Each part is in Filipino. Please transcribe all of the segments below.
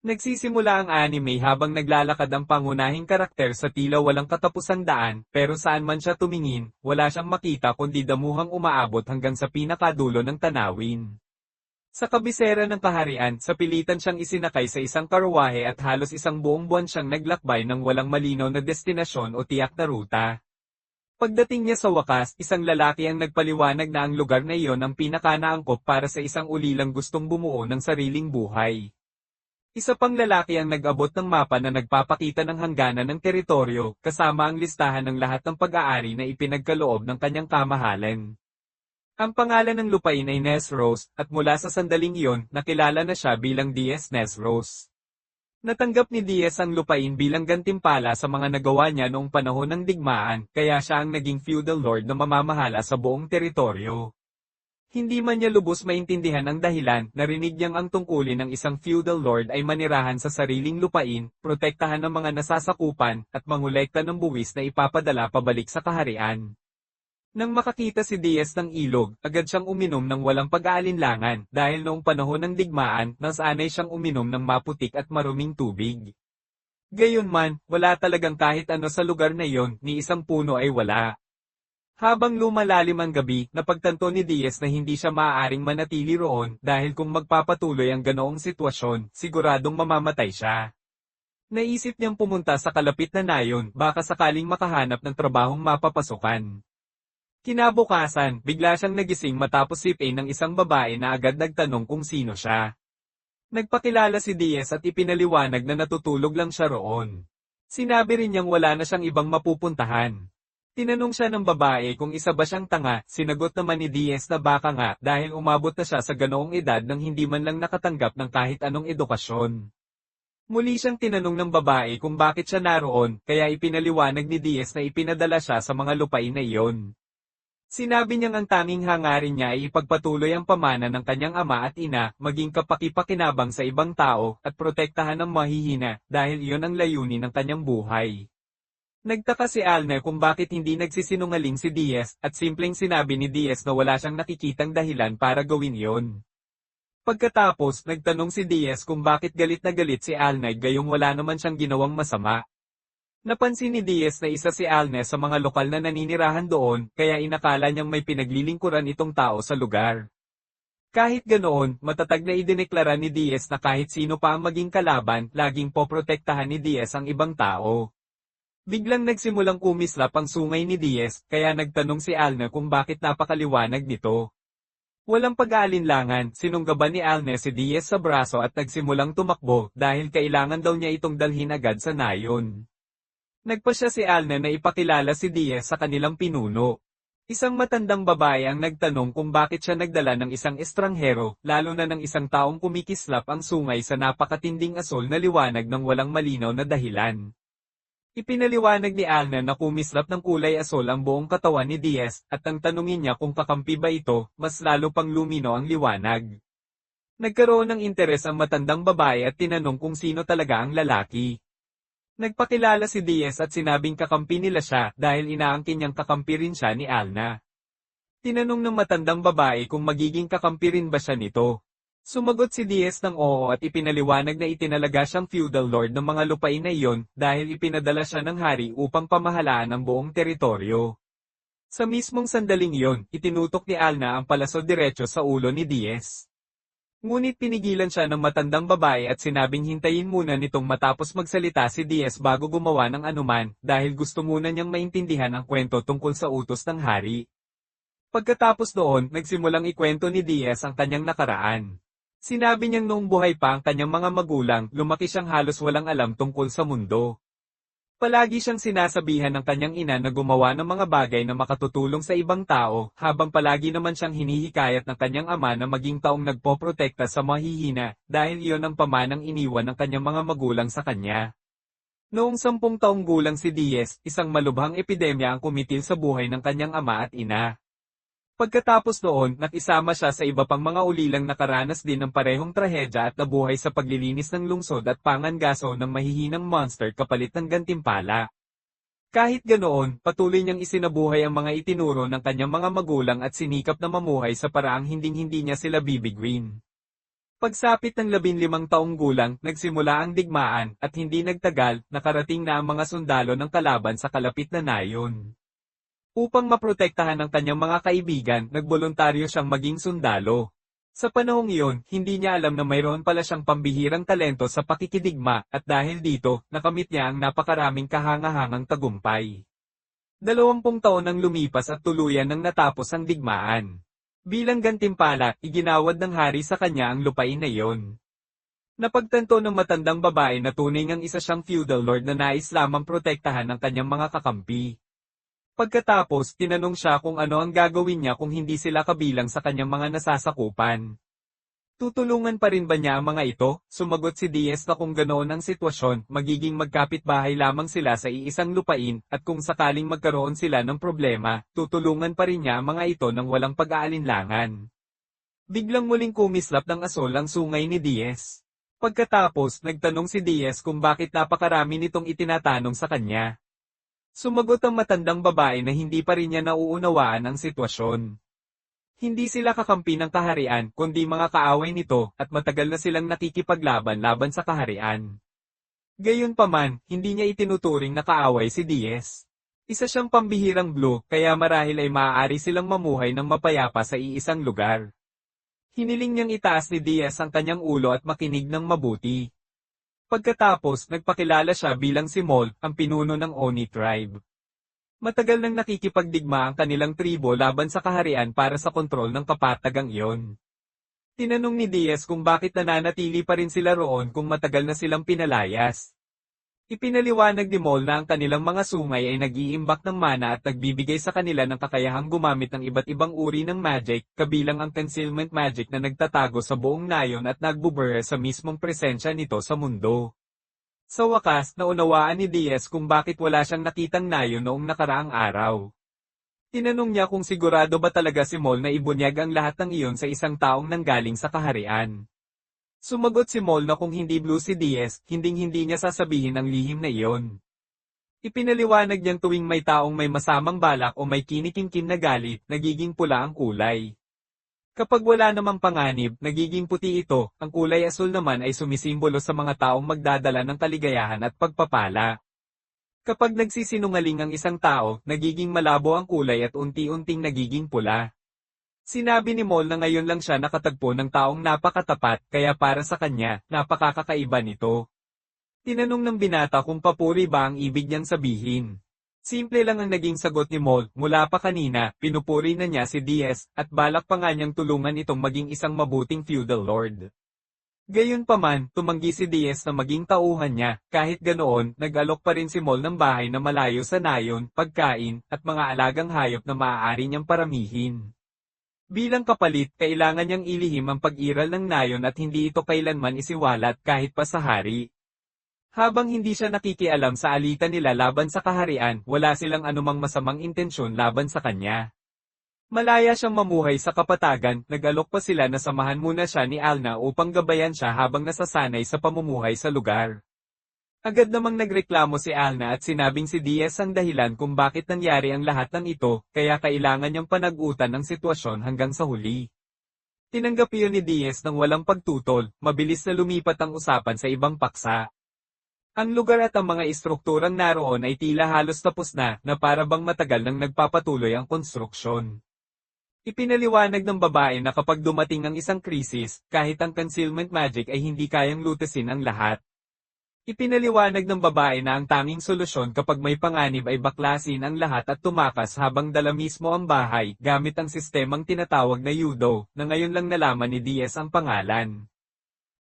Nagsisimula ang anime habang naglalakad ang pangunahing karakter sa tila walang katapusang daan, pero saan man siya tumingin, wala siyang makita kundi damuhang umaabot hanggang sa pinakadulo ng tanawin. Sa kabisera ng kaharian, sa pilitan siyang isinakay sa isang karwahe at halos isang buong buwan siyang naglakbay ng walang malinaw na destinasyon o tiyak na ruta. Pagdating niya sa wakas, isang lalaki ang nagpaliwanag na ang lugar na iyon ang pinakanaangkop para sa isang ulilang gustong bumuo ng sariling buhay. Isa pang lalaki ang nag-abot ng mapa na nagpapakita ng hangganan ng teritoryo, kasama ang listahan ng lahat ng pag-aari na ipinagkaloob ng kanyang kamahalan. Ang pangalan ng lupain ay Nesros, at mula sa sandaling iyon, nakilala na siya bilang Diaz Nesros. Natanggap ni Diaz ang lupain bilang gantimpala sa mga nagawa niya noong panahon ng digmaan, kaya siya ang naging feudal lord na mamamahala sa buong teritoryo. Hindi man niya lubos maintindihan ang dahilan, narinig niyang ang tungkulin ng isang feudal lord ay manirahan sa sariling lupain, protektahan ng mga nasasakupan, at mangolekta ng buwis na ipapadala pabalik sa kaharian. Nang makakita si Diaz ng ilog, agad siyang uminom ng walang pag-aalinlangan, dahil noong panahon ng digmaan, nasanay siyang uminom ng maputik at maruming tubig. Gayunman, wala talagang kahit ano sa lugar na iyon, ni isang puno ay wala. Habang lumalalim ang gabi, napagtanto ni Diaz na hindi siya maaaring manatili roon dahil kung magpapatuloy ang ganoong sitwasyon, siguradong mamamatay siya. Naisip niyang pumunta sa kalapit na nayon, baka sakaling makahanap ng trabahong mapapasukan. Kinabukasan, bigla siyang nagising matapos sipin ng isang babae na agad nagtanong kung sino siya. Nagpakilala si Diaz at ipinaliwanag na natutulog lang siya roon. Sinabi rin niyang wala na siyang ibang mapupuntahan. Tinanong siya ng babae kung isa ba siyang tanga, sinagot naman ni Diaz na baka nga dahil umabot na siya sa ganoong edad nang hindi man lang nakatanggap ng kahit anong edukasyon. Muli siyang tinanong ng babae kung bakit siya naroon, kaya ipinaliwanag ni Diaz na ipinadala siya sa mga lupain na iyon. Sinabi niyang ang tanging hangarin niya ay ipagpatuloy ang pamana ng kanyang ama at ina, maging kapakipakinabang sa ibang tao, at protektahan ang mahihina, dahil iyon ang layunin ng kanyang buhay. Nagtaka si Alna kung bakit hindi nagsisinungaling si Diaz, at simpleng sinabi ni Diaz na wala siyang nakikitang dahilan para gawin iyon. Pagkatapos, nagtanong si Diaz kung bakit galit na galit si Alna gayong wala naman siyang ginawang masama. Napansin ni Diaz na isa si Alna sa mga lokal na naninirahan doon, kaya inakala niyang may pinaglilingkuran itong tao sa lugar. Kahit ganoon, matatag na idineklara ni Diaz na kahit sino pa ang maging kalaban, laging poprotektahan ni Diaz ang ibang tao. Biglang nagsimulang kumislap ang sungay ni Diaz, kaya nagtanong si Alna kung bakit napakaliwanag nito. Walang pag-aalinlangan, sinunggaban ni Alna si Diaz sa braso at nagsimulang tumakbo dahil kailangan daw niya itong dalhin agad sa nayon. Nagpasya si Alna na ipakilala si Diaz sa kanilang pinuno. Isang matandang babae ang nagtanong kung bakit siya nagdala ng isang estranghero, lalo na ng isang taong kumikislap ang sungay sa napakatinding asol na liwanag ng walang malinaw na dahilan. Ipinaliwanag ni Alna na kumislap ng kulay asol ang buong katawan ni Diaz, at ang tanungin niya kung kakampi ba ito, mas lalo pang lumino ang liwanag. Nagkaroon ng interes ang matandang babae at tinanong kung sino talaga ang lalaki. Nagpakilala si Diaz at sinabing kakampi nila siya dahil inaangkin niyang kakampi rin siya ni Alna. Tinanong ng matandang babae kung magiging kakampi rin ba siya nito. Sumagot si Diaz ng oo at ipinaliwanag na itinalaga siyang feudal lord ng mga lupain na iyon dahil ipinadala siya ng hari upang pamahalaan ang buong teritoryo. Sa mismong sandaling iyon, itinutok ni Alna ang palaso diretso sa ulo ni Diaz. Ngunit pinigilan siya ng matandang babae at sinabing hintayin muna nitong matapos magsalita si Diaz bago gumawa ng anuman dahil gusto muna niyang maintindihan ang kwento tungkol sa utos ng hari. Pagkatapos doon, nagsimulang ikwento ni Diaz ang kanyang nakaraan. Sinabi niyang noong buhay pa ang kanyang mga magulang, lumaki siyang halos walang alam tungkol sa mundo. Palagi siyang sinasabihan ng kanyang ina na gumawa ng mga bagay na makatutulong sa ibang tao, habang palagi naman siyang hinihikayat ng kanyang ama na maging taong nagpoprotekta sa mahihina, dahil iyon ang pamanang iniwan ng kanyang mga magulang sa kanya. Noong 10 taong gulang si Diaz, isang malubhang epidemya ang kumitil sa buhay ng kanyang ama at ina. Pagkatapos noon, nakisama siya sa iba pang mga ulilang nakaranas din ng parehong trahedya at nabuhay sa paglilinis ng lungsod at pangangaso ng mahihinang monster kapalit ng gantimpala. Kahit ganoon, patuloy niyang isinabuhay ang mga itinuro ng kanyang mga magulang at sinikap na mamuhay sa paraang hinding-hindi niya sila bibiguin. Pagsapit ng 15 taong gulang, nagsimula ang digmaan, at hindi nagtagal, nakarating na ang mga sundalo ng kalaban sa kalapit na nayon. Upang maprotektahan ang kanyang mga kaibigan, nagboluntaryo siyang maging sundalo. Sa panahong iyon, hindi niya alam na mayroon pala siyang pambihirang talento sa pakikidigma, at dahil dito, nakamit niya ang napakaraming kahangahangang tagumpay. 20 taon ang lumipas at tuluyan nang natapos ang digmaan. Bilang gantimpala, iginawad ng hari sa kanya ang lupain na iyon. Napagtanto ng matandang babae na tunay ngang isa siyang feudal lord na nais lamang protektahan ang kanyang mga kakampi. Pagkatapos, tinanong siya kung ano ang gagawin niya kung hindi sila kabilang sa kanyang mga nasasakupan. Tutulungan pa rin ba niya ang mga ito? Sumagot si Diaz na kung ganoon ang sitwasyon, magiging magkapit-bahay lamang sila sa iisang lupain, at kung sakaling magkaroon sila ng problema, tutulungan pa rin niya ang mga ito nang walang pag-aalinlangan. Biglang muling kumislap ng asol ang sungay ni Diaz. Pagkatapos, nagtanong si Diaz kung bakit napakarami nitong itinatanong sa kanya. Sumagot ang matandang babae na hindi pa rin niya nauunawaan ang sitwasyon. Hindi sila kakampi ng kaharian, kundi mga kaaway nito, at matagal na silang nakikipaglaban laban sa kaharian. Gayunpaman, hindi niya itinuturing na kaaway si Diaz. Isa siyang pambihirang blue, kaya marahil ay maaari silang mamuhay ng mapayapa sa iisang lugar. Hiniling niyang itaas ni Diaz ang kanyang ulo at makinig ng mabuti. Pagkatapos, nagpakilala siya bilang si Mol, ang pinuno ng Oni tribe. Matagal nang nakikipagdigma ang kanilang tribo laban sa kaharian para sa kontrol ng kapatagang iyon. Tinanong ni Diaz kung bakit nananatili pa rin sila roon kung matagal na silang pinalayas. Ipinaliwanag ni Mol na ang kanilang mga sungay ay nag-iimbak ng mana at nagbibigay sa kanila ng kakayahang gumamit ng iba't ibang uri ng magic, kabilang ang concealment magic na nagtatago sa buong nayon at nagbubura sa mismong presensya nito sa mundo. Sa wakas, naunawaan ni Diaz kung bakit wala siyang nakitang nayon noong nakaraang araw. Tinanong niya kung sigurado ba talaga si Mol na ibunyag ang lahat ng iyon sa isang taong nanggaling sa kaharian. Sumagot si Mol na kung hindi blue si Diaz, hinding-hindi niya sasabihin ang lihim na iyon. Ipinaliwanag niyang tuwing may taong may masamang balak o may kinikimkim na galit, nagiging pula ang kulay. Kapag wala namang panganib, nagiging puti ito, ang kulay asul naman ay sumisimbolo sa mga taong magdadala ng kaligayahan at pagpapala. Kapag nagsisinungaling ang isang tao, nagiging malabo ang kulay at unti-unting nagiging pula. Sinabi ni Mol na ngayon lang siya nakatagpo ng taong napakatapat, kaya para sa kanya, napakakaiba nito. Tinanong ng binata kung papuri ba ang ibig niyang sabihin. Simple lang ang naging sagot ni Mol, mula pa kanina, pinupuri na niya si Diaz, at balak pa nga niyang tulungan itong maging isang mabuting feudal lord. Gayunpaman, tumanggi si Diaz na maging tauhan niya, kahit ganoon, nag-alok pa rin si Mol ng bahay na malayo sa nayon, pagkain, at mga alagang hayop na maaari niyang paramihin. Bilang kapalit, kailangan niyang ilihim ang pag-iral ng nayon at hindi ito kailanman isiwalat kahit pa sa hari. Habang hindi siya nakikialam sa alitan nila laban sa kaharian, wala silang anumang masamang intensyon laban sa kanya. Malaya siyang mamuhay sa kapatagan, nag-alok pa sila na samahan muna siya ni Alna upang gabayan siya habang nasasanay sa pamumuhay sa lugar. Agad namang nagreklamo si Alna at sinabing si Diaz ang dahilan kung bakit nangyari ang lahat ng ito, kaya kailangan niyang panagutan ang sitwasyon hanggang sa huli. Tinanggap iyon ni Diaz ng walang pagtutol, mabilis na lumipat ang usapan sa ibang paksa. Ang lugar at ang mga istrukturang naroon ay tila halos tapos na para bang matagal nang nagpapatuloy ang konstruksyon. Ipinaliwanag ng babae na kapag dumating ang isang krisis, kahit ang concealment magic ay hindi kayang lutasin ang lahat. Ipinaliwanag ng babae na ang tanging solusyon kapag may panganib ay baklasin ang lahat at tumakas habang dala mismo ang bahay gamit ang sistemang tinatawag na Yudo, na ngayon lang nalaman ni Diaz ang pangalan.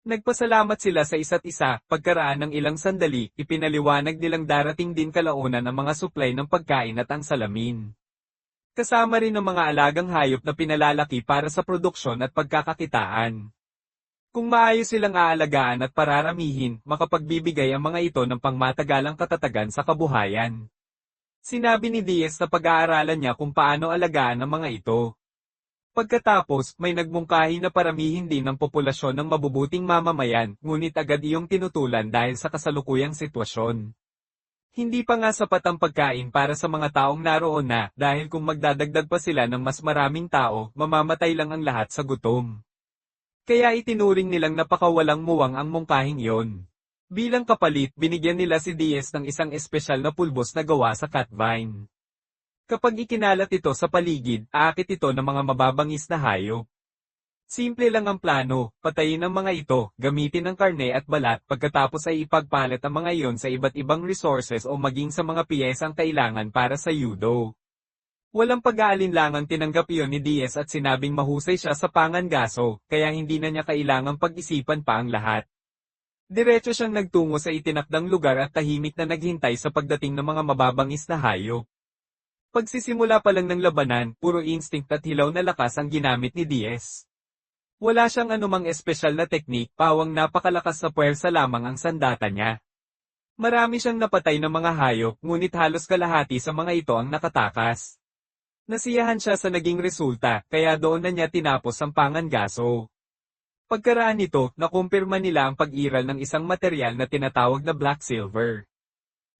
Nagpasalamat sila sa isa't isa, pagkaraan ng ilang sandali, ipinaliwanag nilang darating din kalaunan ang mga supply ng pagkain at ang salamin. Kasama rin ang mga alagang hayop na pinalalaki para sa produksyon at pagkakakitaan. Kung maayos silang aalagaan at pararamihin, makapagbibigay ang mga ito ng pangmatagalang katatagan sa kabuhayan. Sinabi ni Diaz na pag-aaralan niya kung paano alagaan ang mga ito. Pagkatapos, may nagmungkahi na paramihin din ang populasyon ng mabubuting mamamayan, ngunit agad iyong tinutulan dahil sa kasalukuyang sitwasyon. Hindi pa nga sapat ang pagkain para sa mga taong naroon na, dahil kung magdadagdag pa sila ng mas maraming tao, mamamatay lang ang lahat sa gutom. Kaya itinuring nilang napakawalang muwang ang mungkahing iyon. Bilang kapalit, binigyan nila si Diaz ng isang espesyal na pulbos na gawa sa catvine. Kapag ikinalat ito sa paligid, aakit ito ng mga mababangis na hayop. Simple lang ang plano, patayin ang mga ito, gamitin ang karne at balat pagkatapos ay ipagpalit ang mga iyon sa iba't ibang resources o maging sa mga piyesang kailangan para sa yudo. Walang pag-aalinlangang tinanggap iyon ni Diaz at sinabing mahusay siya sa pangangaso, kaya hindi na niya kailangang pag-isipan pa ang lahat. Diretso siyang nagtungo sa itinakdang lugar at tahimik na naghintay sa pagdating ng mga mababangis na hayop. Pagsisimula pa lang ng labanan, puro instinct at hilaw na lakas ang ginamit ni Diaz. Wala siyang anumang espesyal na teknik, pawang napakalakas na puwersa lamang ang sandata niya. Marami siyang napatay na mga hayop, ngunit halos kalahati sa mga ito ang nakatakas. Nasiyahan siya sa naging resulta, kaya doon na niya tinapos ang pangangaso. Pagkaraan nito, nakumpirma nila ang pag-iral ng isang material na tinatawag na black silver.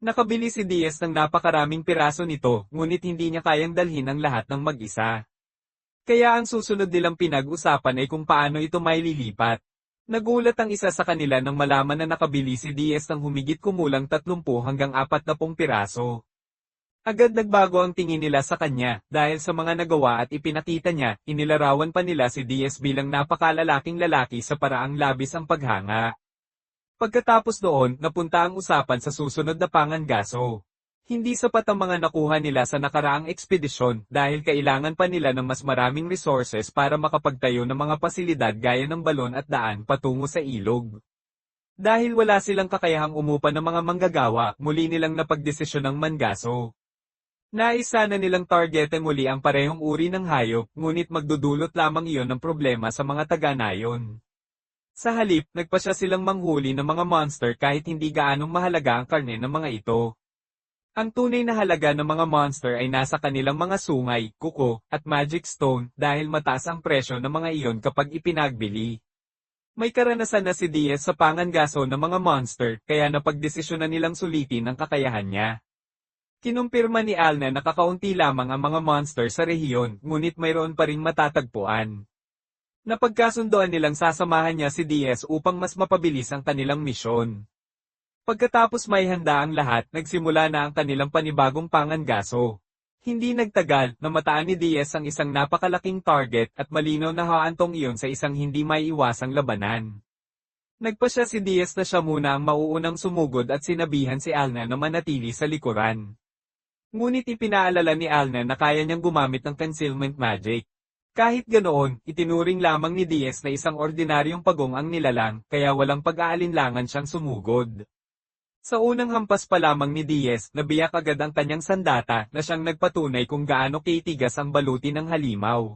Nakabili si Diaz ng napakaraming piraso nito, ngunit hindi niya kayang dalhin ang lahat ng mag-isa. Kaya ang susunod nilang pinag-usapan ay kung paano ito maililipat. Nagulat ang isa sa kanila nang malaman na nakabili si Diaz ng humigit kumulang 30 hanggang 40 piraso. Agad nagbago ang tingin nila sa kanya, dahil sa mga nagawa at ipinakita niya, inilarawan pa nila si Diaz bilang napakalalaking lalaki sa paraang labis ang paghanga. Pagkatapos doon, napunta ang usapan sa susunod na pangangaso. Hindi sapat ang mga nakuha nila sa nakaraang ekspedisyon dahil kailangan pa nila ng mas maraming resources para makapagtayo ng mga pasilidad gaya ng balon at daan patungo sa ilog. Dahil wala silang kakayahang umupa ng mga manggagawa, muli nilang napagdesisyon ng mangaso. Nais sana nilang targetin muli ang parehong uri ng hayop, ngunit magdudulot lamang iyon ng problema sa mga taga-nayon. Sa halip, nagpasya silang manghuli ng mga monster kahit hindi gaanong mahalaga ang karne ng mga ito. Ang tunay na halaga ng mga monster ay nasa kanilang mga sungay, kuko, at magic stone dahil mataas ang presyo ng mga iyon kapag ipinagbili. May karanasan na si Diaz sa pangangaso ng mga monster kaya napagdesisyonan nilang sulitin ang kakayahan niya. Kinumpirma ni Al na nakakaunti lamang ang mga monster sa rehiyon ngunit mayroon pa ring matatagpuan. Napagkasundoan nilang sasamahan niya si Diaz upang mas mapabilis ang kanilang misyon. Pagkatapos may handa ang lahat, nagsimula na ang kanilang panibagong pangangaso. Hindi nagtagal, namataan ni Diaz ang isang napakalaking target at malinaw na haantong iyon sa isang hindi maiiwasang labanan. Nagpasya si Diaz na siya muna ang mauunang sumugod at sinabihan si Alna na manatili sa likuran. Ngunit ipinaalala ni Alna na kaya niyang gumamit ng concealment magic. Kahit ganoon, itinuring lamang ni Diaz na isang ordinaryong pagong ang nilalang, kaya walang pag-aalinlangan siyang sumugod. Sa unang hampas pa lamang ni Diaz, nabiyak agad ang kanyang sandata na siyang nagpatunay kung gaano kitigas ang baluti ng halimaw.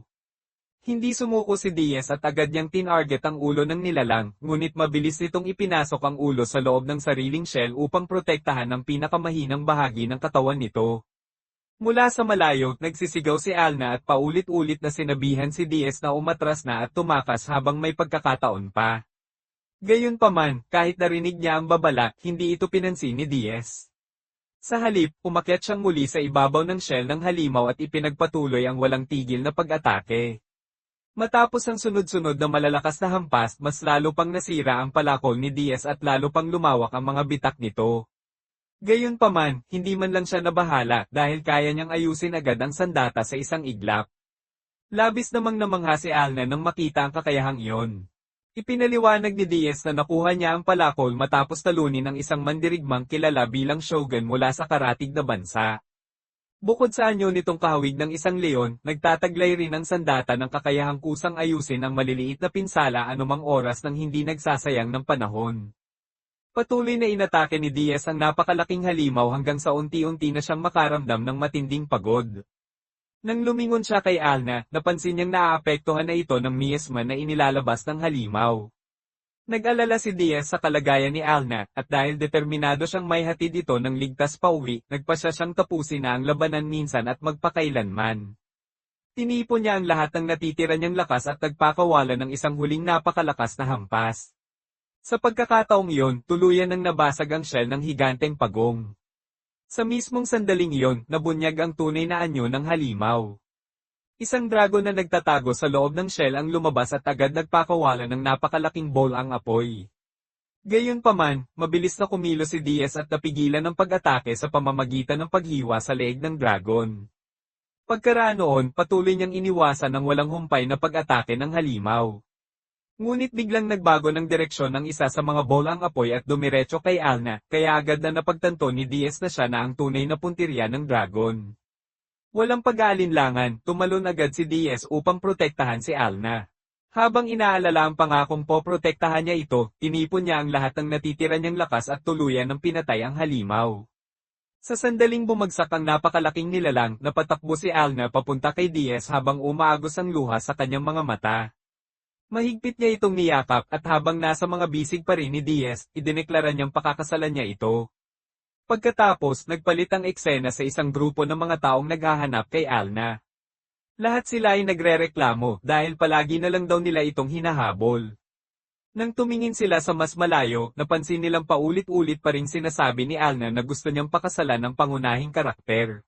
Hindi sumuko si Diaz at agad niyang tinarget ang ulo ng nilalang, ngunit mabilis nitong ipinasok ang ulo sa loob ng sariling shell upang protektahan ang pinakamahinang bahagi ng katawan nito. Mula sa malayo, nagsisigaw si Alna at paulit-ulit na sinabihan si Diaz na umatras na at tumakas habang may pagkakataon pa. Gayunpaman, kahit narinig niya ang babala, hindi ito pinansin ni Diaz. Sa halip, umakyat siyang muli sa ibabaw ng shell ng halimaw at ipinagpatuloy ang walang tigil na pag-atake. Matapos ang sunod-sunod na malalakas na hampas, mas lalo pang nasira ang palakol ni Diaz at lalo pang lumawak ang mga bitak nito. Gayunpaman, hindi man lang siya nabahala dahil kaya niyang ayusin agad ang sandata sa isang iglap. Labis namang namangha si Alna nang makita ang kakayahang iyon. Ipinaliwanag ni Diaz na nakuha niya ang palakol matapos talunin ng isang mandirigmang kilala bilang shogun mula sa karatig na bansa. Bukod sa anyo nitong kahawig ng isang leon, nagtataglay rin ang sandata ng kakayahang kusang ayusin ang maliliit na pinsala anumang oras nang hindi nagsasayang ng panahon. Patuloy na inatake ni Diaz ang napakalaking halimaw hanggang sa unti-unti na siyang makaramdam ng matinding pagod. Nang lumingon siya kay Alna, napansin niyang naaapektuhan na ito ng miasma na inilalabas ng halimaw. Nag-alala si Diaz sa kalagayan ni Alna, at dahil determinado siyang may hatid ito ng ligtas pauwi, nagpasya siyang tapusin na ang labanan minsan at magpakailanman. Tinipon niya ang lahat ng natitira niyang lakas at nagpakawalan ng isang huling napakalakas na hampas. Sa pagkakataong iyon, tuluyan nang nabasag ang shell ng higanteng pagong. Sa mismong sandaling iyon, nabunyag ang tunay na anyo ng halimaw. Isang dragon na nagtatago sa loob ng shell ang lumabas at agad nagpakawala ng napakalaking ball ang apoy. Gayunpaman, mabilis na kumilos si Diaz at napigilan ng pag-atake sa pamamagitan ng paghiwa sa leeg ng dragon. Pagkaraan noon, patuloy niyang iniwasan ng walang humpay na pag-atake ng halimaw. Ngunit biglang nagbago ng direksyon ng isa sa mga bolang apoy at dumiretso kay Alna, kaya agad na napagtanto ni Diaz na siya na ang tunay na puntirya ng dragon. Walang pag-aalinlangan, tumalon agad si Diaz upang protektahan si Alna. Habang inaalala ang pangakong poprotektahan niya ito, tinipon niya ang lahat ng natitira niyang lakas at tuluyan ng pinatay ang halimaw. Sa sandaling bumagsak ang napakalaking nilalang, napatakbo si Alna papunta kay Diaz habang umaagos ang luha sa kanyang mga mata. Mahigpit niya itong niyakap at habang nasa mga bisig pa rin ni Diaz, idineklara niyang pakakasalan niya ito. Pagkatapos, nagpalit ang eksena sa isang grupo ng mga taong naghahanap kay Alna. Lahat sila ay nagrereklamo dahil palagi na lang daw nila itong hinahabol. Nang tumingin sila sa mas malayo, napansin nilang paulit-ulit pa ring sinasabi ni Alna na gusto niyang pakasalan ng pangunahing karakter.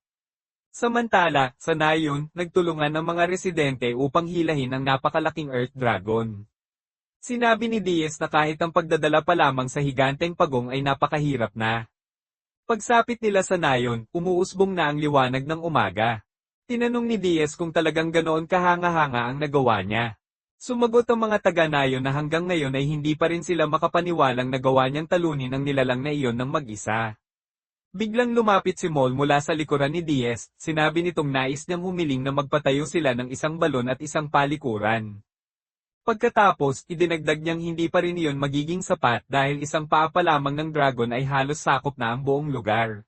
Samantala, sa nayon, nagtulungan ang mga residente upang hilahin ang napakalaking Earth Dragon. Sinabi ni Diaz na kahit ang pagdadala pa lamang sa higanteng pagong ay napakahirap na. Pagsapit nila sa nayon, umuusbong na ang liwanag ng umaga. Tinanong ni Diaz kung talagang ganoon kahanga-hanga ang nagawa niya. Sumagot ang mga taga-nayon na hanggang ngayon ay hindi pa rin sila makapaniwalang nagawa niyang talunin ang nilalang na iyon ng mag-isa. Biglang lumapit si Mol mula sa likuran ni Diaz, sinabi nitong nais niyang humiling na magpatayo sila ng isang balon at isang palikuran. Pagkatapos, idinagdag niyang hindi pa rin iyon magiging sapat dahil isang paa pa lamang ng dragon ay halos sakop na ang buong lugar.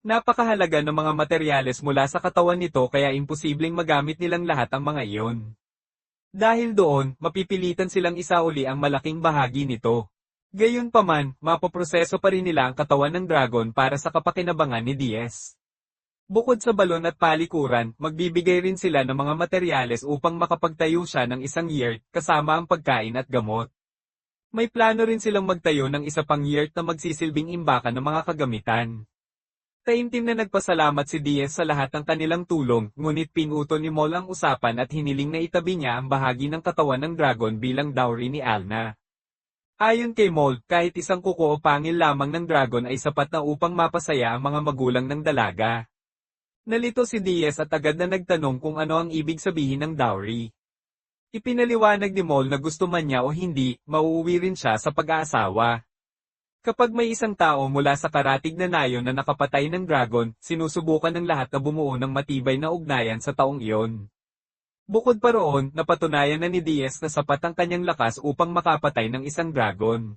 Napakahalaga ng mga materyales mula sa katawan nito kaya imposibleng magamit nilang lahat ang mga iyon. Dahil doon, mapipilitan silang isauli ang malaking bahagi nito. Gayunpaman, mapoproseso pa rin nila ang katawan ng dragon para sa kapakinabangan ni Diaz. Bukod sa balon at palikuran, magbibigay rin sila ng mga materyales upang makapagtayo siya ng isang yurt, kasama ang pagkain at gamot. May plano rin silang magtayo ng isa pang yurt na magsisilbing imbakan ng mga kagamitan. Taimtim na nagpasalamat si Diaz sa lahat ng kanilang tulong, ngunit pinuto ni Mol ang usapan at hiniling na itabi niya ang bahagi ng katawan ng dragon bilang dowry ni Alna. Ayon kay Mol, kahit isang kuko o pangil lamang ng dragon ay sapat na upang mapasaya ang mga magulang ng dalaga. Nalito si Diaz at agad na nagtanong kung ano ang ibig sabihin ng dowry. Ipinaliwanag ni Mol na gusto man niya o hindi, mauuwi rin siya sa pag-aasawa. Kapag may isang tao mula sa karatig na nayon na nakapatay ng dragon, sinusubukan ng lahat na bumuo ng matibay na ugnayan sa taong iyon. Bukod pa roon, napatunayan na ni Diaz na sapat ang kanyang lakas upang makapatay ng isang dragon.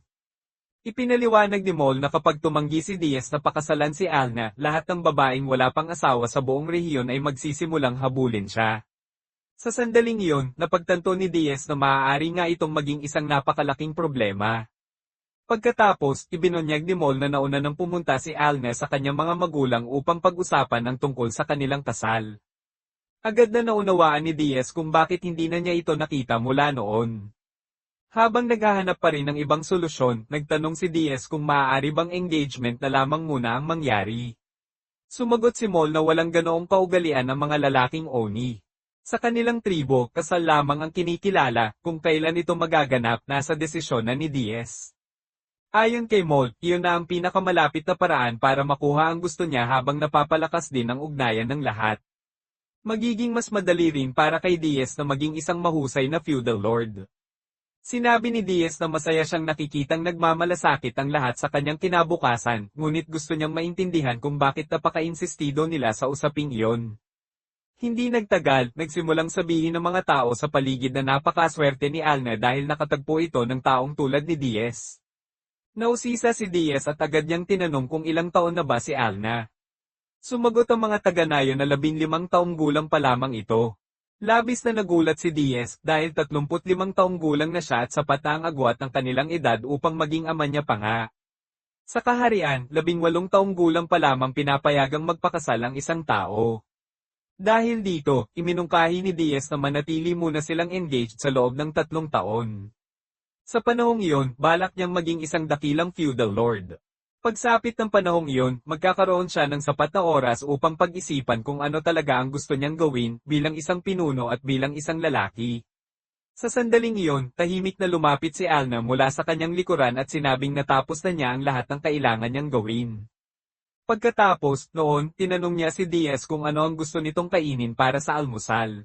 Ipinaliwanag ni Mol na kapag tumanggi si Diaz na pakasalan si Alna, lahat ng babaeng wala pang asawa sa buong rehiyon ay magsisimulang habulin siya. Sa sandaling iyon, napagtanto ni Diaz na maaari nga itong maging isang napakalaking problema. Pagkatapos, ibinunyag ni Mol na nauna nang pumunta si Alna sa kanyang mga magulang upang pag-usapan ang tungkol sa kanilang kasal. Agad na naunawaan ni Diaz kung bakit hindi na niya ito nakita mula noon. Habang naghahanap pa rin ng ibang solusyon, nagtanong si Diaz kung maaari bang engagement na lamang muna ang mangyari. Sumagot si Mol na walang ganoong kaugalian ang mga lalaking Oni. Sa kanilang tribo, kasal lamang ang kinikilala, kung kailan ito magaganap nasa desisyon na ni Diaz. Ayon kay Mol, iyon na ang pinakamalapit na paraan para makuha ang gusto niya habang napapalakas din ang ugnayan ng lahat. Magiging mas madali rin para kay Diaz na maging isang mahusay na feudal lord. Sinabi ni Diaz na masaya siyang nakikitang nagmamalasakit ang lahat sa kanyang kinabukasan, ngunit gusto niyang maintindihan kung bakit napaka-insistido nila sa usaping iyon. Hindi nagtagal, nagsimulang sabihin ng mga tao sa paligid na napakaswerte ni Alna dahil nakatagpo ito ng taong tulad ni Diaz. Nausisa si Diaz at agad niyang tinanong kung ilang taon na ba si Alna. Sumagot ang mga taga-nayon na 15 taong gulang pa lamang ito. Labis na nagulat si Diaz dahil 35 taong gulang na siya at sapat na ang agwat ng kanilang edad upang maging ama niya pa nga. Sa kaharian, 18 taong gulang pa lamang pinapayagang magpakasal ang isang tao. Dahil dito, iminungkahi ni Diaz na manatili muna silang engaged sa loob ng 3 taon. Sa panahong iyon, balak niyang maging isang dakilang feudal lord. Pagsapit ng panahong iyon, magkakaroon siya ng sapat na oras upang pag-isipan kung ano talaga ang gusto niyang gawin bilang isang pinuno at bilang isang lalaki. Sa sandaling iyon, tahimik na lumapit si Alna mula sa kanyang likuran at sinabing natapos na niya ang lahat ng kailangan niyang gawin. Pagkatapos, noon, tinanong niya si Diaz kung ano ang gusto nitong kainin para sa almusal.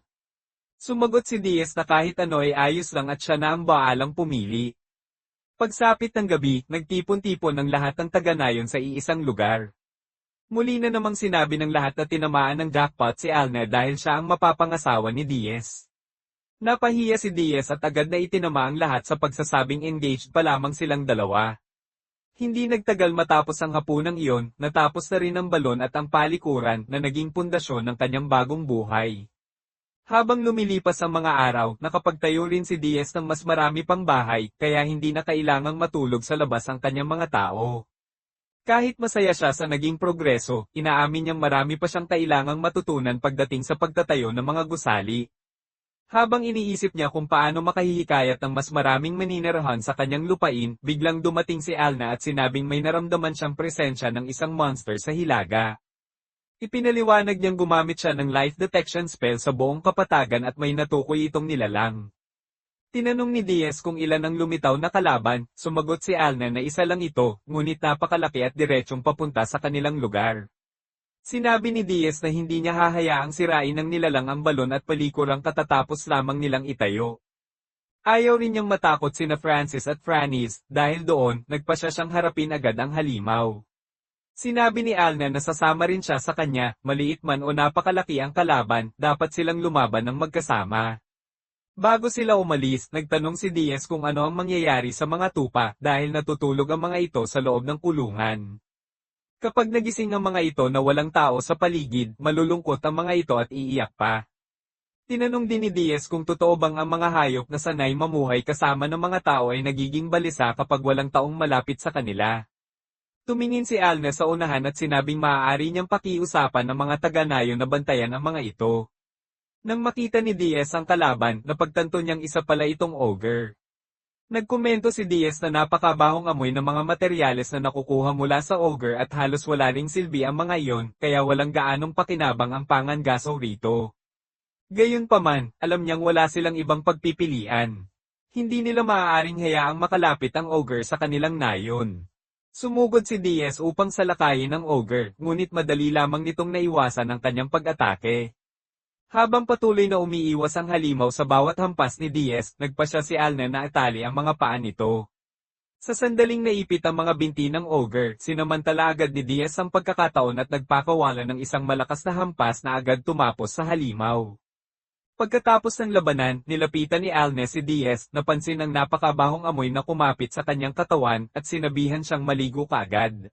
Sumagot si Diaz na kahit ano ay ayos lang at siya na ang baalang pumili. Pagsapit ng gabi, nagtipon-tipon ang lahat ng taga-nayon sa iisang lugar. Muli na namang sinabi ng lahat na tinamaan ng jackpot si Alna dahil siya ang mapapangasawa ni Diaz. Napahiya si Diaz at agad na itinama ang lahat sa pagsasabing engaged pa lamang silang dalawa. Hindi nagtagal matapos ang hapunang iyon, natapos na rin ang balon at ang palikuran na naging pundasyon ng kanyang bagong buhay. Habang lumilipas ang mga araw, nakapagtayo rin si Diaz ng mas marami pang bahay, kaya hindi na kailangang matulog sa labas ang kanyang mga tao. Kahit masaya siya sa naging progreso, inaamin niyang marami pa siyang kailangang matutunan pagdating sa pagtatayo ng mga gusali. Habang iniisip niya kung paano makahihikayat ng mas maraming maninirahan sa kanyang lupain, biglang dumating si Alna at sinabing may naramdaman siyang presensya ng isang monster sa hilaga. Ipinaliwanag niyang gumamit siya ng life detection spell sa buong kapatagan at may natukoy itong nilalang. Tinanong ni Diaz kung ilan ang lumitaw na kalaban, sumagot si Alna na isa lang ito, ngunit napakalaki at diretsong papunta sa kanilang lugar. Sinabi ni Diaz na hindi niya hahayaang sirain ng nilalang ang balon at palikurang katatapos lamang nilang itayo. Ayaw rin niyang matakot sina Francis at Frannis, dahil doon, nagpasya siyang harapin agad ang halimaw. Sinabi ni Alna na sasama rin siya sa kanya, maliit man o napakalaki ang kalaban, dapat silang lumaban ng magkasama. Bago sila umalis, nagtanong si Diaz kung ano ang mangyayari sa mga tupa dahil natutulog ang mga ito sa loob ng kulungan. Kapag nagising ang mga ito na walang tao sa paligid, malulungkot ang mga ito at iiyak pa. Tinanong din ni Diaz kung totoo bang ang mga hayop na sanay mamuhay kasama ng mga tao ay nagiging balisa kapag walang taong malapit sa kanila. Tumingin si Alna sa unahan at sinabing maaari niyang pakiusapan ng mga taga-nayon na bantayan ang mga ito. Nang makita ni Diaz ang kalaban, napagtanto niyang isa pala itong ogre. Nagkomento si Diaz na napakabahong amoy ng mga materyales na nakukuha mula sa ogre at halos wala ring silbi ang mga iyon, kaya walang gaanong pakinabang ang pangangaso rito. Gayunpaman, alam niyang wala silang ibang pagpipilian. Hindi nila maaaring hayaang makalapit ang ogre sa kanilang nayon. Sumugod si Diaz upang salakayin ang ogre, ngunit madali lamang nitong naiwasan ang kanyang pag-atake. Habang patuloy na umiiwas ang halimaw sa bawat hampas ni Diaz, nagpasya si Alna na atali ang mga paa nito. Sa sandaling naipit ang mga binti ng ogre, sinamantala agad ni Diaz ang pagkakataon at nagpakawala ng isang malakas na hampas na agad tumapos sa halimaw. Pagkatapos ng labanan, nilapitan ni Alna si Diaz, napansin ang napakabahong amoy na kumapit sa kanyang katawan at sinabihan siyang maligo kaagad.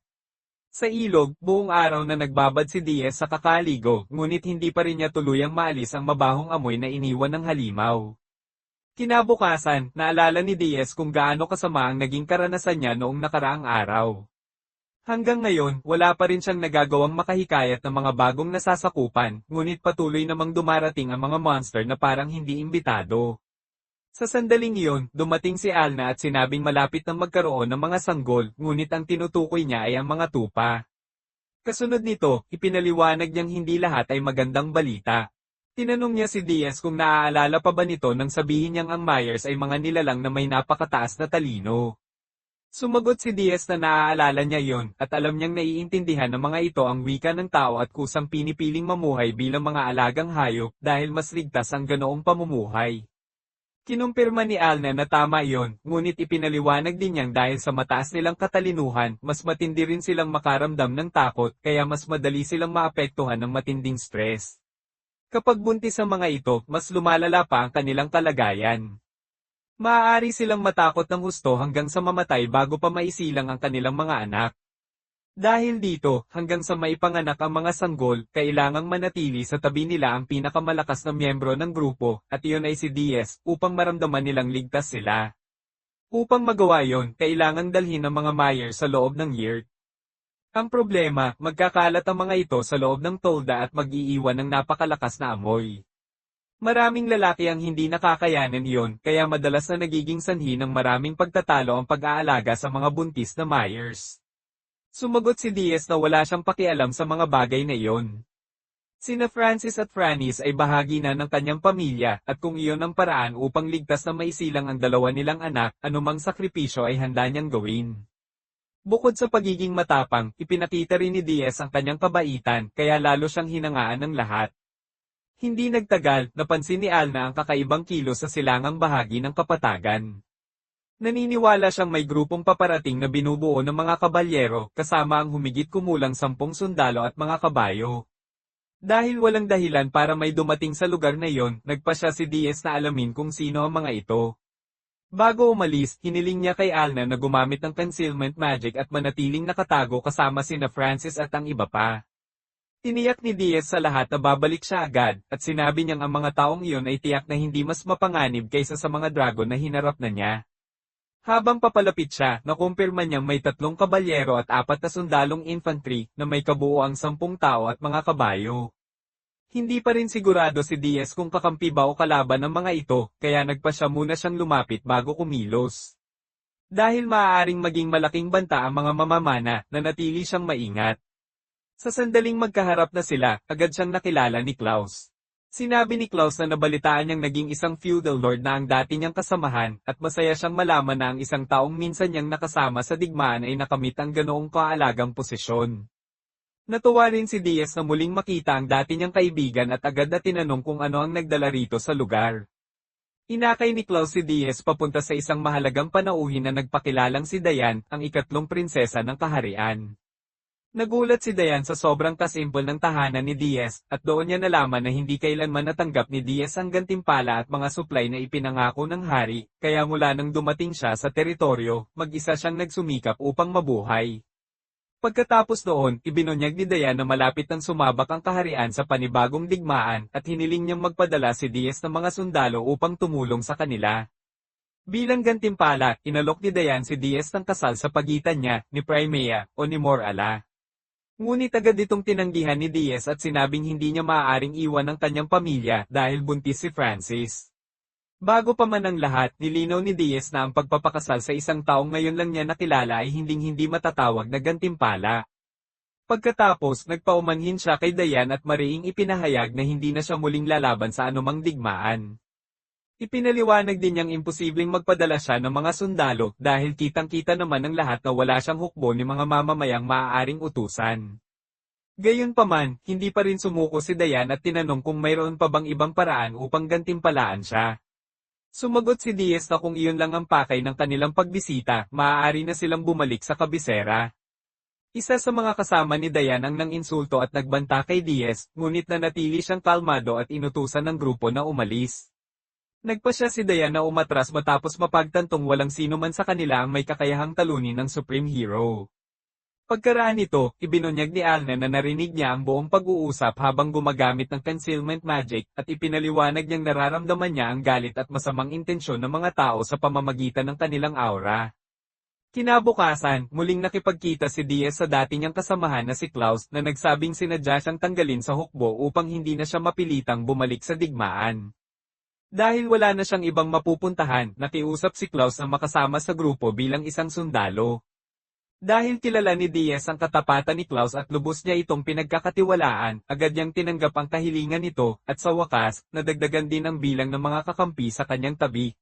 Sa ilog, buong araw na nagbabad si Diaz sa kakaligo, ngunit hindi pa rin niya tuluyang maalis ang mabahong amoy na iniwan ng halimaw. Kinabukasan, naalala ni Diaz kung gaano kasama ang naging karanasan niya noong nakaraang araw. Hanggang ngayon, wala pa rin siyang nagagawang makahikayat ng mga bagong nasasakupan, ngunit patuloy namang dumarating ang mga monster na parang hindi imbitado. Sa sandaling iyon, dumating si Alna at sinabing malapit nang magkaroon ng mga sanggol, ngunit ang tinutukoy niya ay ang mga tupa. Kasunod nito, ipinaliwanag niyang hindi lahat ay magandang balita. Tinanong niya si Diaz kung naaalala pa ba nito nang sabihin niyang ang Myers ay mga nilalang na may napakataas na talino. Sumagot si Diaz na naaalala niya yon, at alam niyang naiintindihan ng mga ito ang wika ng tao at kusang pinipiling mamuhay bilang mga alagang hayop dahil mas ligtas ang ganoong pamumuhay. Kinumpirma ni Alna na tama iyon, ngunit ipinaliwanag din niyang dahil sa mataas nilang katalinuhan, mas matindi rin silang makaramdam ng takot kaya mas madali silang maapektuhan ng matinding stress. Kapag buntis ang mga ito, mas lumalala pa ang kanilang kalagayan. Maaari silang matakot ng husto hanggang sa mamatay bago pa maisilang ang kanilang mga anak. Dahil dito, hanggang sa maipanganak ang mga sanggol, kailangang manatili sa tabi nila ang pinakamalakas na miyembro ng grupo, at iyon ay si Diaz, upang maramdaman nilang ligtas sila. Upang magawa yon, kailangang dalhin ang mga Myers sa loob ng yurt. Ang problema, magkakalat ang mga ito sa loob ng tolda at mag-iiwan ng napakalakas na amoy. Maraming lalaki ang hindi nakakayanan iyon, kaya madalas na nagiging sanhi ng maraming pagtatalo ang pag-aalaga sa mga buntis na Myers. Sumagot si Diaz na wala siyang pakialam sa mga bagay na iyon. Sina Francis at Frannis ay bahagi na ng kanyang pamilya, at kung iyon ang paraan upang ligtas na maisilang ang dalawa nilang anak, anumang sakripisyo ay handa niyang gawin. Bukod sa pagiging matapang, ipinakita rin ni Diaz ang kanyang kabaitan, kaya lalo siyang hinangaan ng lahat. Hindi nagtagal, napansin ni Alna ang kakaibang kilos sa silangang bahagi ng kapatagan. Naniniwala siyang may grupong paparating na binubuo ng mga kabalyero, kasama ang humigit kumulang 10 sundalo at mga kabayo. Dahil walang dahilan para may dumating sa lugar na iyon, nagpasya si Diaz na alamin kung sino ang mga ito. Bago umalis, hiniling niya kay Alna na gumamit ng concealment magic at manatiling nakatago kasama sina Francis at ang iba pa. Tiniyak ni Diaz sa lahat na babalik siya agad, at sinabi niyang ang mga taong iyon ay tiyak na hindi mas mapanganib kaysa sa mga dragon na hinarap na niya. Habang papalapit siya, nakumpirma niyang may 3 kabalyero at 4 na sundalong infantry na may kabuoang 10 tao at mga kabayo. Hindi pa rin sigurado si Diaz kung kakampi ba o kalaban ng mga ito, kaya nagpasya muna siyang lumapit bago kumilos. Dahil maaaring maging malaking banta ang mga mamamana, nanatili siyang maingat. Sa sandaling magkaharap na sila, agad siyang nakilala ni Klaus. Sinabi ni Klaus na nabalitaan niyang naging isang feudal lord na ang dati niyang kasamahan, at masaya siyang malaman na ang isang taong minsan niyang nakasama sa digmaan ay nakamit ang ganoong kaalagang posisyon. Natuwa rin si Diaz na muling makita ang dati niyang kaibigan at agad na tinanong kung ano ang nagdala rito sa lugar. Inakay ni Klaus si Diaz papunta sa isang mahalagang panauhin na nagpakilalang si Diane, ang ikatlong prinsesa ng kaharian. Nagulat si Diane sa sobrang kasimpol ng tahanan ni Diaz, at doon niya nalaman na hindi kailanman natanggap ni Diaz ang gantimpala at mga supply na ipinangako ng hari, kaya mula nang dumating siya sa teritoryo, mag-isa siyang nagsumikap upang mabuhay. Pagkatapos noon, ibinunyag ni Diane na malapit nang sumabak ang kaharian sa panibagong digmaan, at hiniling niyang magpadala si Diaz ng mga sundalo upang tumulong sa kanila. Bilang gantimpala, inalok ni Diane si Diaz ng kasal sa pagitan niya, ni Crimea, o ni Morala. Ngunit agad itong tinanggihan ni Diaz at sinabing hindi niya maaaring iwan ang kanyang pamilya dahil buntis si Francis. Bago pa man ang lahat, nilinaw ni Diaz na ang pagpapakasal sa isang taong ngayon lang niya nakilala ay hindi matatawag na gantimpala. Pagkatapos, nagpaumanhin siya kay Diane at mariing ipinahayag na hindi na siya muling lalaban sa anumang digmaan. Ipinaliwanag din niyang imposibleng magpadala siya ng mga sundalo dahil kitang-kita naman ng lahat na wala siyang hukbo ni mga mamamayang maaaring utusan. Gayunpaman, hindi pa rin sumuko si Diane at tinanong kung mayroon pa bang ibang paraan upang gantimpalaan siya. Sumagot si Diaz na kung iyon lang ang pakay ng kanilang pagbisita, maaari na silang bumalik sa kabisera. Isa sa mga kasama ni Diane ang nang-insulto at nagbanta kay Diaz, ngunit nanatili siyang kalmado at inutusan ng grupo na umalis. Nagpasya si Diane na umatras matapos mapagtantong walang sino man sa kanila ang may kakayahang talunin ng Supreme Hero. Pagkaraan nito, ibinunyag ni Alna na narinig niya ang buong pag-uusap habang gumagamit ng concealment magic, at ipinaliwanag niyang nararamdaman niya ang galit at masamang intensyon ng mga tao sa pamamagitan ng kanilang aura. Kinabukasan, muling nakipagkita si Diaz sa dati niyang kasamahan na si Klaus na nagsabing sinadya siyang tanggalin sa hukbo upang hindi na siya mapilitang bumalik sa digmaan. Dahil wala na siyang ibang mapupuntahan, nakiusap si Klaus na makasama sa grupo bilang isang sundalo. Dahil kilala ni Diaz ang katapatan ni Klaus at lubos niya itong pinagkakatiwalaan, agad niyang tinanggap ang kahilingan nito, at sa wakas, nadagdagan din ang bilang ng mga kakampi sa kanyang tabi,